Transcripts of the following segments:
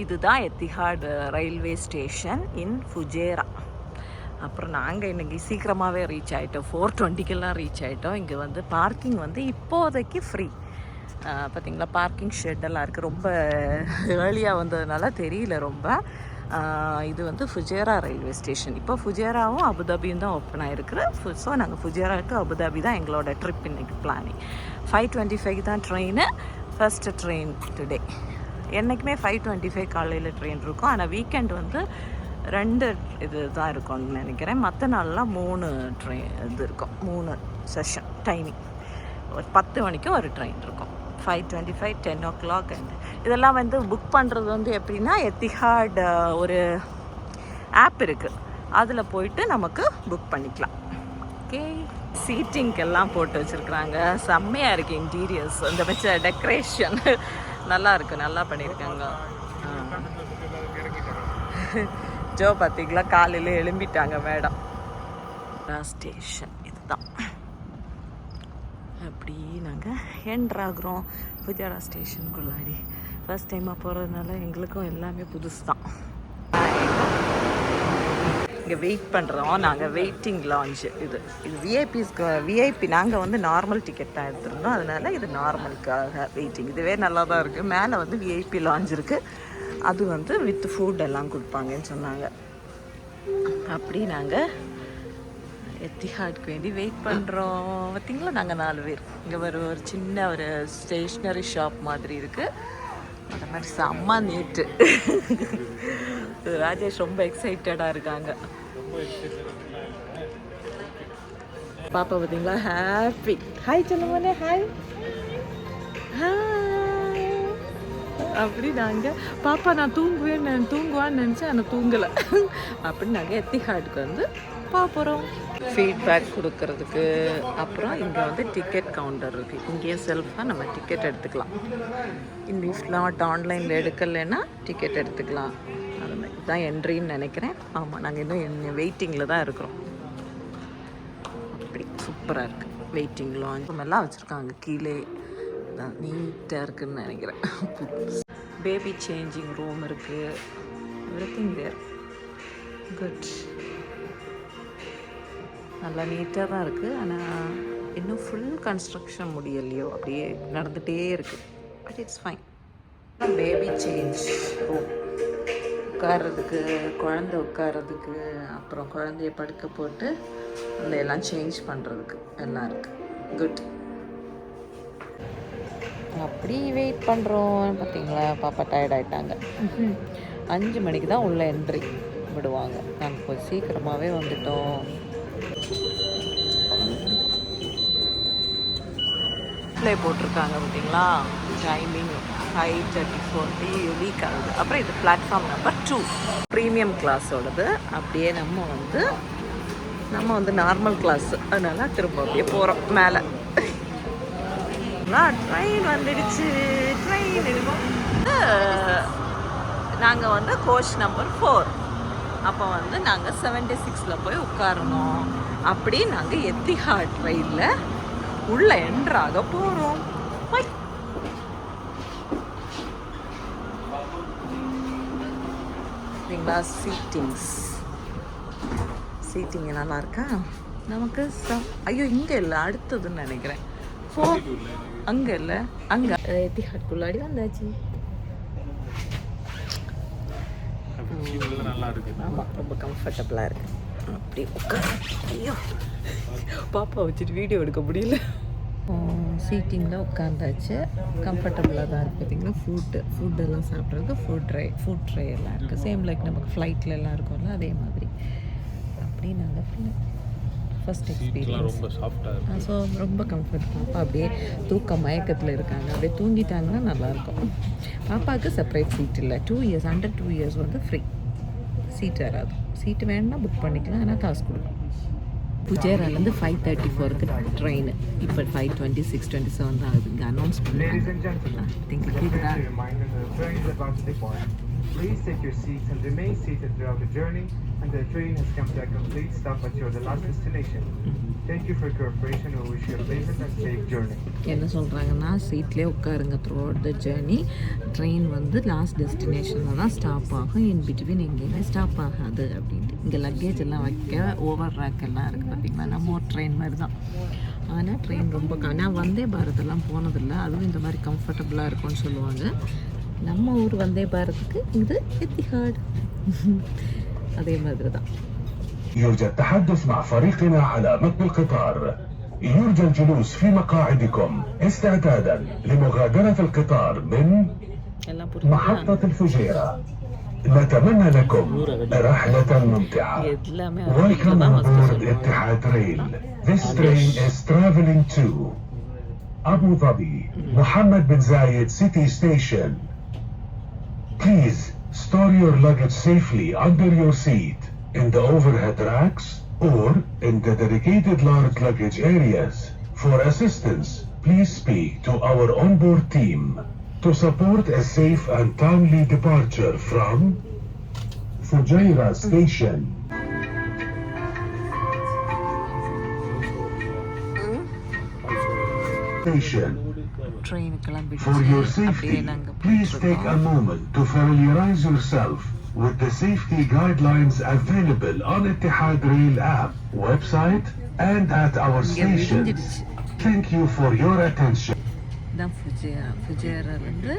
இதுதான் Etihad railway station இன் Fujairah. அப்புறம் நாங்கள் இன்றைக்கி சீக்கிரமாகவே ரீச் ஆகிட்டோம், 4:20 ரீச் ஆகிட்டோம். இங்கே வந்து பார்க்கிங் வந்து இப்போதைக்கு ஃப்ரீ. பார்த்திங்களா, பார்க்கிங் ஷெட்டெல்லாம் இருக்குது. ரொம்ப ஏர்லியாக வந்ததுனால தெரியல ரொம்ப. இது வந்து ஃபுஜேரா ரயில்வே ஸ்டேஷன். இப்போ ஃபுஜேராவும் அபுதாபியும் தான் ஓப்பன் ஆகிருக்கு. ஸோ நாங்கள் ஃபுஜேராவுக்கு அபுதாபி தான் எங்களோட ட்ரிப் இன்றைக்கி பிளானிங். 5:25 தான் ட்ரெயின், ஃபஸ்ட்டு ட்ரெயின் டுடே. என்றைக்குமே 5:25 காலையில் ட்ரெயின் இருக்கும். ஆனால் வீக்கெண்ட் வந்து 2 இது தான் இருக்கும்னு நினைக்கிறேன். மற்ற நாள்லாம் 3 ட்ரெயின் இது இருக்கும், 3 செஷன் டைமிங். ஒரு 10 மணிக்கும் ஒரு ட்ரெயின் இருக்கும். 5:25, 10 o'clock. அண்ட் இதெல்லாம் வந்து புக் பண்ணுறது வந்து எப்படின்னா, எத்திஹாட் ஒரு ஆப் இருக்குது, அதில் போயிட்டு நமக்கு புக் பண்ணிக்கலாம். ஓகே, சீட்டிங்கெல்லாம் போட்டு வச்சுருக்குறாங்க. செம்மையாக இருக்குது இன்டீரியர்ஸ், இந்த வச்ச டெக்கரேஷன் நல்லா இருக்குது, நல்லா பண்ணியிருக்காங்க. ஜோ பார்த்தீங்களா, காலையில் எழும்பிட்டாங்க மேடம். ஸ்டேஷன் இதுதான். அப்படி நாங்கள் என்ட்ராகிறோம் ஃபுஜேரா ஸ்டேஷனுக்குள்ளாடி. ஃபர்ஸ்ட் டைமாக போகிறதுனால எங்களுக்கும் எல்லாமே புதுசு தான். இங்கே வெயிட் பண்ணுறோம் நாங்கள், வெயிட்டிங் லான்ச். இது விஐபி. நாங்கள் வந்து நார்மல் டிக்கெட் தான் எடுத்துருந்தோம், அதனால் இது நார்மலுக்காக வெயிட்டிங். இதுவே நல்லா தான் இருக்குது. மேலே வந்து விஐபி லான்ச் இருக்குது, அது வந்து வித் ஃபுட் எல்லாம் கொடுப்பாங்கன்னு சொன்னாங்க. அப்படி நாங்கள் எத்திஹாட்க்கு வேண்டி வெயிட் பண்ணுறோம். பார்த்திங்களா, நாங்கள் 4 பேர். இங்கே ஒரு சின்ன ஒரு ஸ்டேஷ்னரி ஷாப் மாதிரி இருக்குது. அந்த மாதிரி செம்ம நீட்டு. ராஜேஷ் ரொம்ப எக்ஸைட்டடாக இருக்காங்க. பாப்பா பார்த்தீங்களா, ஹாப்பி. ஹாய் சொல்லுவோன்னே, ஹாய் ஹாய். அப்படி நாங்கள் பாப்பா நான் தூங்குவான்னு நினச்சேன், ஆனால் தூங்கலை. அப்படி நாங்கள் எத்திஹாட்க்கு வந்து போகிறோம் ஃபீட்பேக் கொடுக்கறதுக்கு. அப்புறம் இங்கே வந்து டிக்கெட் கவுண்டர் இருக்குது, இங்கேயே செல்ஃபாக நம்ம டிக்கெட் எடுத்துக்கலாம். இஃப் நாட் ஆன்லைனில் எடுக்கலைன்னா டிக்கெட் எடுத்துக்கலாம். அது மாதிரி தான் என்ட்ரின்னு நினைக்கிறேன். ஆமாம், நாங்கள் இன்னும் வெயிட்டிங்கில் தான் இருக்கிறோம். அப்படி சூப்பராக இருக்குது. வெயிட்டிங் லான்ச் எல்லாம் வச்சுருக்காங்க கீழே, நீட்டாக இருக்குதுன்னு நினைக்கிறேன். பேபி சேஞ்சிங் ரூம் இருக்குது, எவ்ரிதிங் தேர். குட், நல்லா நீட்டாக தான் இருக்குது. ஆனால் இன்னும் ஃபுல் கன்ஸ்ட்ரக்ஷன் முடியலையோ, அப்படியே நடந்துகிட்டே இருக்குது. But it's fine. Baby change room, உட்கார்றதுக்கு, குழந்தை உட்கார்றதுக்கு, அப்புறம் குழந்தைய படுக்க போட்டு அதில் எல்லாம் சேஞ்ச் பண்ணுறதுக்கு எல்லாம் இருக்குது. குட். அப்படி வெயிட் பண்ணுறோம். பார்த்தீங்களா, பாப்பா டயர்ட் ஆகிட்டாங்க. 5 மணிக்கு தான் உள்ள என்ட்ரி விடுவாங்க. நாங்கள் கொஞ்சம் சீக்கிரமாகவே வந்துட்டோம். ப்ளே போட்டிருக்காங்க பார்த்தீங்களா, டைமிங் 5:34 வீக் ஆகுது. அப்புறம் இது பிளாட்ஃபார்ம் நம்பர் 2, ப்ரீமியம் கிளாஸோடது. அப்படியே நம்ம வந்து நார்மல் கிளாஸ், அதனால திரும்ப அப்படியே போகிறோம் மேலே. ட்ரெயின் வந்துடுச்சு. நாங்கள் வந்து கோச் நம்பர் 4. அப்போ வந்து நாங்கள் 76ல் போய் உட்காரணும். அப்படி நாங்கள் எத்திஹாட் ரயிலில் உள்ள என்ட்ராக போகிறோம். சரிங்களா, சீட்டிங் நல்லா இருக்கா நமக்கு. ஐயோ, இங்கே இல்லை, அடுத்ததுன்னு நினைக்கிறேன். அங்கே இல்லை, அங்கே எத்திஹாட்குள்ளாடி வந்தாச்சு. ஆமாம், ரொம்ப கம்ஃபர்டபுளாக இருக்குது. அப்படி உட்கார. ஐயோ, பாப்பா வச்சுட்டு வீடியோ எடுக்க முடியல. சீட்டிங்கில் உட்காந்தாச்சு. கம்ஃபர்டபுளாக தான் இருக்குது. பார்த்திங்கன்னா ஃபுட்டெல்லாம் சாப்பிட்றதுக்கு ஃபுட் ட்ரே எல்லாம் இருக்குது. சேம் லைக் நமக்கு ஃப்ளைட்டில் எல்லாம் இருக்கும்ல, அதே மாதிரி. அப்படி நாங்கள் ஃபஸ்ட் எக்ஸ்பீரியன்ஸ். ரொம்ப சாஃப்டாக, ஸோ ரொம்ப கம்ஃபர்டபுள். பாப்பா அப்படியே தூக்கத்தில் இருக்காங்க. அப்படியே தூங்கிட்டாங்கன்னா நல்லாயிருக்கும். பாப்பாவுக்கு செப்பரேட் சீட் இல்லை. 2 இயர்ஸ், அண்டர் 2 இயர்ஸ் வந்து ஃப்ரீ சீட் வராது. சீட்டு வேணுன்னா புக் பண்ணிக்கலாம், ஆனால் காசு கொடுக்கும். ஃபுஜேராலேருந்து 5:34க்கு ட்ரெயின். இப்போ 5:26, 27 தான் ஆகுது. இங்கே அனௌன்ஸ் பண்ணுறாங்க. Please take your seats and remain seated throughout the journey and the train has come to a complete stop at your last destination. Thank you for your cooperation and we wish you a pleasant and safe journey. என்ன சொல்கிறாங்கன்னா சீட்லேயே உட்காருங்க through out the journey. Train வந்து last டெஸ்டினேஷனில் தான் stop ஆகும், in between எங்கேயுமே stop ஆகாது அப்படின்ட்டு. இங்கே லக்கேஜ் எல்லாம் வைக்க ஓவர் ரேக் எல்லாம் இருக்குது பார்த்தீங்களா, நம்ம ஒரு ட்ரெயின் மாதிரி தான். ஆனால் ட்ரெயின் ரொம்ப நான் வந்தே பாரதெல்லாம் போனதில்லை, அதுவும் இந்த மாதிரி கம்ஃபர்டபுளாக இருக்கும்னு சொல்லுவாங்க. நம்ம ஊர் வந்தே பாரத்துக்கு இது எத்திஹாட் அதே மாதிரி தான். يرجى التحدث مع فريقنا على متن القطار. يرجى الجلوس في مقاعدكم استعدادا لمغادرة القطار من محطة الفجيرة. نتمنى لكم رحلة ممتعة. Welcome aboard Etihad Rail. This train is traveling to Abu Dhabi, Mohammed bin Zayed City Station. Please store your luggage safely under your seat, in the overhead racks, or in the dedicated large luggage areas. For assistance, please speak to our onboard team to support a safe and timely departure from Fujairah Station. For your safety, please take a moment to familiarize yourself with the safety guidelines available on Etihad Rail app, website, and at our stations. Thank you for your attention. ஃபுஜேராலேருந்து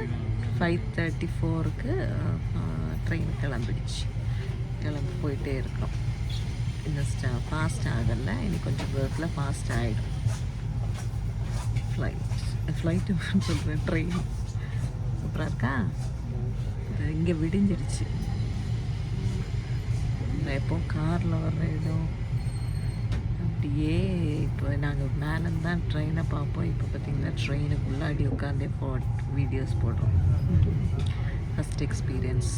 5:34க்கு train கிளம்பி போயிட்டே இருக்கோம். இந்த fast ஆகலை, இனி கொஞ்சம் பேர்த்தில் fast ஆகிடும். ஃப்ளைட்டுன்னு சொல்கிறேன், ட்ரெயின் சூப்பராக இருக்கா. இங்கே விடிஞ்சிடுச்சு. எப்போ காரில் வர்ற இடம் அப்படியே. இப்போ நாங்கள் மேலே தான் ட்ரெயினை பார்ப்போம். இப்போ பார்த்திங்கன்னா ட்ரெயினுக்கு உள்ளாடி உட்காந்தே வீடியோஸ் போடுறோம். First experience.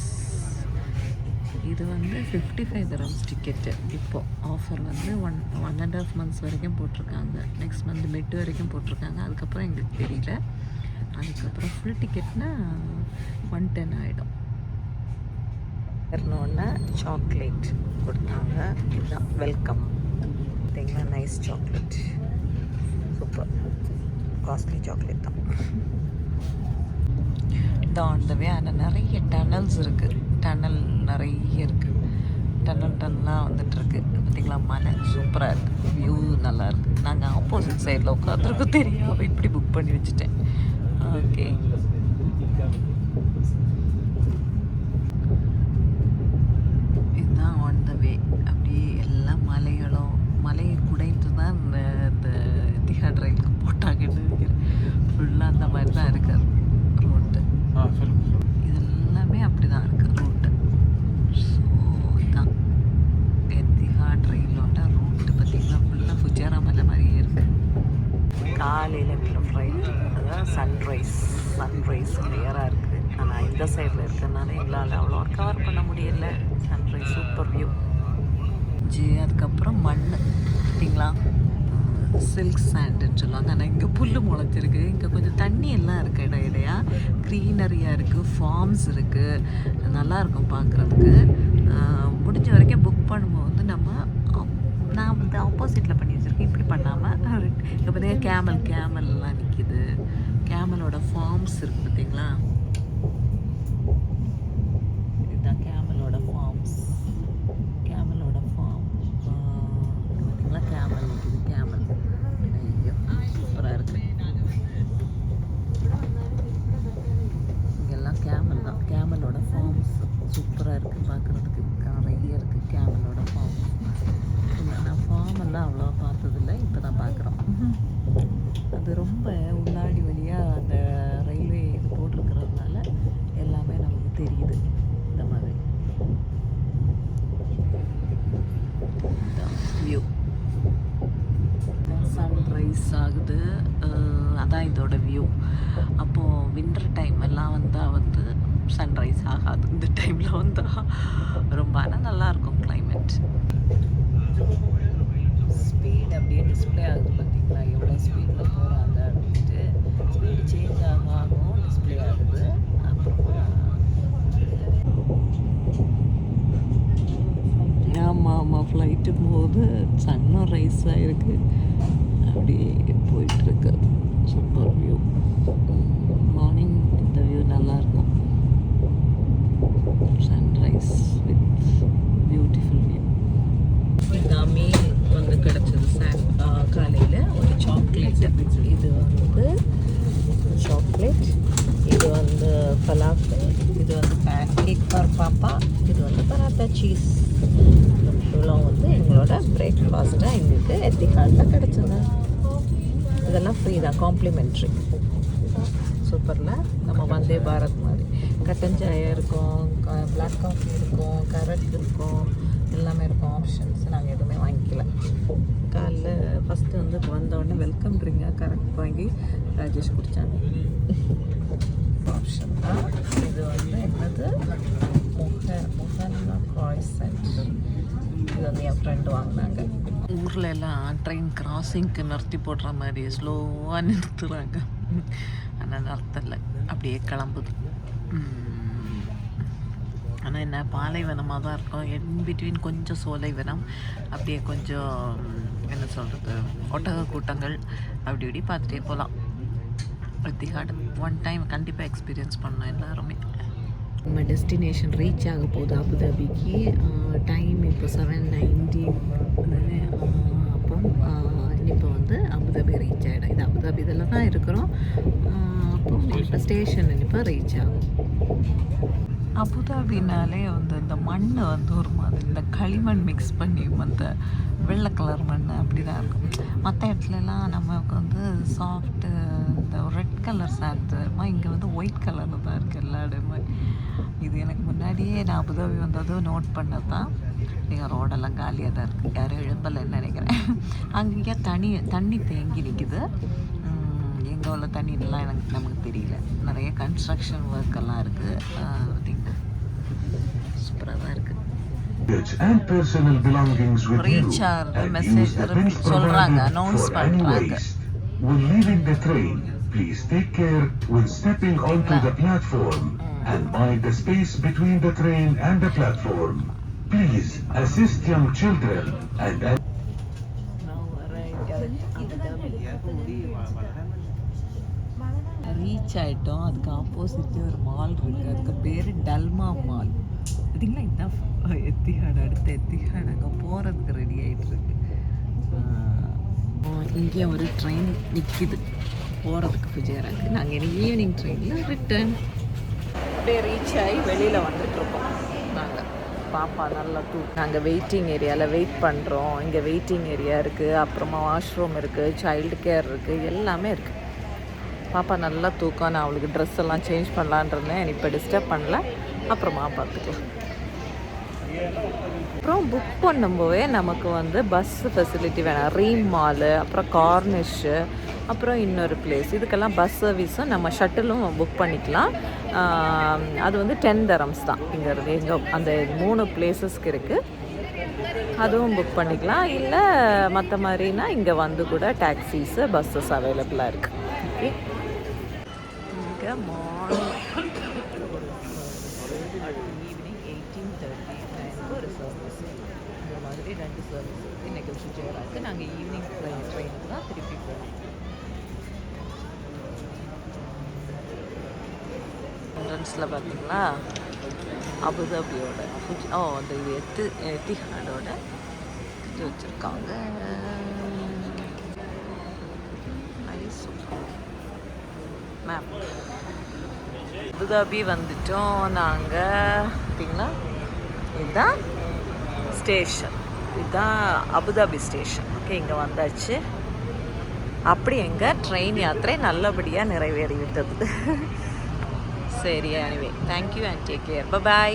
இது வந்து 55 dirhams டிக்கெட்டு. இப்போது ஆஃபர் வந்து 1.5 months வரைக்கும் போட்டிருக்காங்க. நெக்ஸ்ட் மந்த் மிட் வரைக்கும் போட்டிருக்காங்க. அதுக்கப்புறம் எங்களுக்கு தெரியல. அதுக்கப்புறம் ஃபுல் டிக்கெட்னா 110 ஆகிடும். ஏறினோடனே சாக்லேட் கொடுத்தாங்க. இதுதான் வெல்கம். பார்த்தீங்கன்னா nice chocolate, super costly chocolate தான். இதான் ஆன் த வே. ஆனால் நிறைய டனல்ஸ் இருக்குது, டனல் நிறைய இருக்குது. டனலாக வந்துட்டுருக்கு பார்த்திங்களா. மலை சூப்பராக இருக்குது, வியூ நல்லாயிருக்கு. நாங்கள் ஆப்போசிட் சைடில் உட்காந்துருக்கோம், தெரியும். இப்படி புக் பண்ணி வச்சுட்டேன். ஓகே, இதுதான் ஆன் த வே. அப்படியே எல்லா மலைகளும் மலையை குடைந்து தான் இந்த எத்திஹாட் ரயிலுக்கு போட்டாங்கன்னு நினைக்கிறேன். ஃபுல்லாக அந்த மாதிரி தான் இருக்குது ரோட்டு. இது எல்லாமே அப்படி தான் இருக்குது ரோட்டு. ஸோ இதுதான் எத்திஹாட் ரயிலோட ரோட்டு. பார்த்திங்கன்னா ஃபுல்லாக ஃபுஜேரா மலை மாதிரியே இருக்குது. காலையில் இருக்கிற ஃப்ளைட், அதாவது சன்ரைஸ் கிளியராக இருக்குது. ஆனால் இந்த சைடில் இருக்கிறதுனால எங்களால் அவ்வளோ கவர் பண்ண முடியல. Sunrise super view. அதுக்கப்புறம் மண் பார்த்தீங்களா, சில்க் சாண்டுன்னு சொல்லுவாங்க. ஆனால் இங்கே புல் முளைச்சிருக்கு. இங்கே கொஞ்சம் தண்ணி எல்லாம் இருக்குது, இடையா க்ரீனரியாக இருக்குது, ஃபார்ம்ஸ் இருக்குது. நல்லாயிருக்கும் பார்க்குறதுக்கு. முடிஞ்ச வரைக்கும் புக் பண்ணும்போது நான் வந்து ஆப்போசிட்டில் பண்ணி வச்சுருக்கேன், இப்படி பண்ணாமல். இப்போ பார்த்தீங்கன்னா கேமல்லாம் நிற்கிது. கேமலோட ஃபார்ம்ஸ் இருக்குது பார்த்தீங்களா. இதுதான் கேமலோட ஃபார்ம்ஸ். கேமலோட ஃபார்ம் பார்த்தீங்களா. கேமல் நிற்கிது, கேமல். ஐயோ சூப்பராக இருக்குது. இங்கெல்லாம் கேமல் தான். கேமலோட ஃபார்ம்ஸ் சூப்பராக இருக்குது பார்க்குறதுக்கு. நிறைய இருக்குது கேமலோட ஃபார்ம்ஸ். நான் ஃபார்மெல்லாம் அவ்வளோவா பார்த்ததில்லை, இப்போ தான் பார்க்குறோம். அது ரொம்ப உள்ளாடி வழியாக அந்த ரயில்வே இது போட்டிருக்கிறதுனால எல்லாமே நமக்கு தெரியுது. இந்த மாதிரி வியூ. சன்ரைஸ் ஆகுது, அதான் இதோட வியூ. அப்போது வின்டர் டைம் எல்லாம் வந்தால் வந்து சன்ரைஸ் ஆகாது. இந்த டைமில் வந்தால் ரொம்ப ஆனால் நல்லாயிருக்கும் கிளைமேட். ஸ்பீட் அப்படியே டிஸ்பிளே ஆகுது பார்த்தீங்களா, எவ்வளோ ஸ்பீடில் போகிறாங்க அப்படின்ட்டு. ஸ்பீடு சேஞ்ச் ஆகும், டிஸ்பிளே ஆகுது. அப்புறமா ஃப்ளைட்டு போகுது, சன்னும் ரைஸ் ஆகிருக்கு, அப்படியே போயிட்டுருக்கு. Super view. மார்னிங் இந்த வியூ நல்லாயிருக்கும். Sunrise with beautiful view. இதுதான் மீன் வந்து கிடச்சது காலையில். ஒரு சாக்லேட், இது வந்து சாக்லேட், இது வந்து பலாஃபல், இது வந்து பேன்கேக் ஃபார் பாப்பா, இது வந்து பராத்தா சீஸ். இவ்வளோ வந்து எங்களோட பிரேக்ஃபாஸ்ட்டாக எங்களுக்கு எத்திஹாடில் கிடச்சிது. இதெல்லாம் ஃப்ரீ தான், காம்ப்ளிமெண்ட்ரி. சூப்பரில். நம்ம வந்தே பாரத் மாதிரி கட்டன் சாயா இருக்கும், பிளாக் காஃபி இருக்கும், கரட் இருக்கும், எல்லாமே இருக்கும் ஆப்ஷன்ஸ். நாங்கள் எதுவுமே வாங்கிக்கல. காலைல ஃபஸ்ட்டு வந்து வந்தோடனே வெல்கம் ட்ரிங்காக கரெக்ட் வாங்கி ராஜேஷ் குடித்தாங்க. ஆப்ஷன் தான் இது. வந்து என்னது முகன்னா காய்சன்ட். இது வந்து என் ஃப்ரெண்டு வாங்கினாங்க. ஊரில் எல்லாம் ட்ரெயின் கிராசிங்க்கு நிறுத்தி போடுற மாதிரி ஸ்லோவாக நிறுத்துகிறாங்க. ஆனால் நிறுத்தலை, அப்படியே கிளம்புது. ஆனால் என்ன பாலைவனமாக தான் இருக்கும். இன் பிட்வீன் கொஞ்சம் சோலைவனம், அப்படியே கொஞ்சம் என்ன சொல்கிறது, ஒட்டக கூட்டங்கள், அப்படி இப்படி பார்த்துட்டே போகலாம். எத்திஹாட் ஒன் டைம் கண்டிப்பாக எக்ஸ்பீரியன்ஸ் பண்ணோம் எல்லாருமே. நம்ம டெஸ்டினேஷன் ரீச் ஆக போகுது அபுதாபிக்கு. டைம் இப்போ 7:19. அப்போ இப்போ வந்து அபுதாபி ரீச் ஆகிடும். இது அபுதாபி இதில் தான் இருக்கிறோம். அப்போ இப்போ ஸ்டேஷன் இப்போ ரீச் ஆகும். அபுதாபினாலே வந்து இந்த மண் வந்து ஒரு மாதிரி இந்த களிமண் மிக்ஸ் பண்ணி அந்த வெள்ளை கலர் மண் அப்படி தான் இருக்கும். மற்ற இடத்துலலாம் நமக்கு வந்து சாஃப்ட்டு இந்த ரெட் கலர் சாந்துமா, இங்கே வந்து ஒயிட் கலரில் தான் இருக்குது எல்லா இடமே. இது எனக்கு முன்னாடியே நான் அபுதாபி வந்ததும் நோட் பண்ணது தான். எங்கள் ரோடெல்லாம் காலியாக தான் இருக்குது, யாரும் எழும்பலைன்னு நினைக்கிறேன். அங்கேயே தண்ணி தேங்கி நிற்கிது. எங்கே உள்ள தண்ணிலாம் நமக்கு தெரியல. நிறைய கன்ஸ்ட்ரக்ஷன் ஒர்க்கெல்லாம் இருக்குது. பார்த்திங்கன்னா சூப்பராக தான் இருக்குது. And personal belongings with you, and use the pins provided for any waste. When leaving the train, please take care when stepping onto the platform and mind the space between the train and the platform. Please assist young children and reach ஆகிட்டோம். அதுக்கு opposite ஒரு mall இருக்குது, அதுக்கு பேர் டல்மா mall. பார்த்தீங்களா, இதுதான் Etihad. அடுத்த Etihad அங்கே போகிறதுக்கு ரெடி ஆகிட்டுருக்கு. இங்கே ஒரு ட்ரெயின் நிற்கிது போகிறதுக்கு ஃபுஜேராக்கு. நாங்கள் இன்னைக்கு ஈவினிங் ட்ரெயினில் ரிட்டர்ன் அப்படியே ரீச் ஆகி வெளியில் வந்துட்டுருக்கோம். நாங்கள் பாப்பா நல்லா நாங்கள் வெயிட்டிங் ஏரியாவில் வெயிட் பண்ணுறோம். இங்கே வெயிட்டிங் ஏரியா இருக்குது, அப்புறமா வாஷ்ரூம் இருக்குது, சைல்டு கேர் இருக்குது, எல்லாமே இருக்குது. பாப்பா நல்லா தூக்கம். நான் அவளுக்கு ட்ரெஸ் எல்லாம் சேஞ்ச் பண்ணலான் இருந்தேன். இப்போ டிஸ்டர்ப் பண்ணல, அப்புறமா பார்த்துக்கலாம். அப்புறம் புக் பண்ணும்போதே நமக்கு வந்து பஸ் ஃபெசிலிட்டி வேணாம். ரீம் மாலு, அப்புறம் கார்னிஷு, அப்புறம் இன்னொரு பிளேஸ், இதுக்கெல்லாம் பஸ் சர்வீஸும் நம்ம ஷட்டிலும் புக் பண்ணிக்கலாம். அது வந்து 10 dirhams தான் இங்கேருந்து. எங்கே அந்த 3 பிளேஸஸ்க்கு இருக்குது, அதுவும் புக் பண்ணிக்கலாம். இல்லை மற்ற மாதிரினா இங்கே வந்து கூட டாக்ஸிஸு பஸ்ஸஸ் அவைலபிளாக இருக்குது. ஓகே, இங்கே மார்னிங் ஈவினிங் 18:30 ஒரு சர்வீஸ், இந்த மாதிரி 2 சர்வீஸ் இன்றைக்கி ஃபுஜேரா இருக்குது. நாங்கள் ஈவினிங் ட்ரெயினுக்கு தான் திருப்பி போகணும். என்ட்ரன்ஸில் பார்த்தீங்களா அபுதாபியோட அந்த எத்திஹாடோட இது வச்சுருக்காங்க. மேப் அபுதாபி வந்துட்டோம் நாங்கள். பார்த்தீங்களா, இதுதான் ஸ்டேஷன், இதுதான் அபுதாபி ஸ்டேஷன். ஓகே, இங்கே வந்தாச்சு. அப்படி எங்கள் ட்ரெயின் யாத்திரை நல்லபடியாக நிறைவேறிவிட்டது. சரி, anyway thank you and take care. By.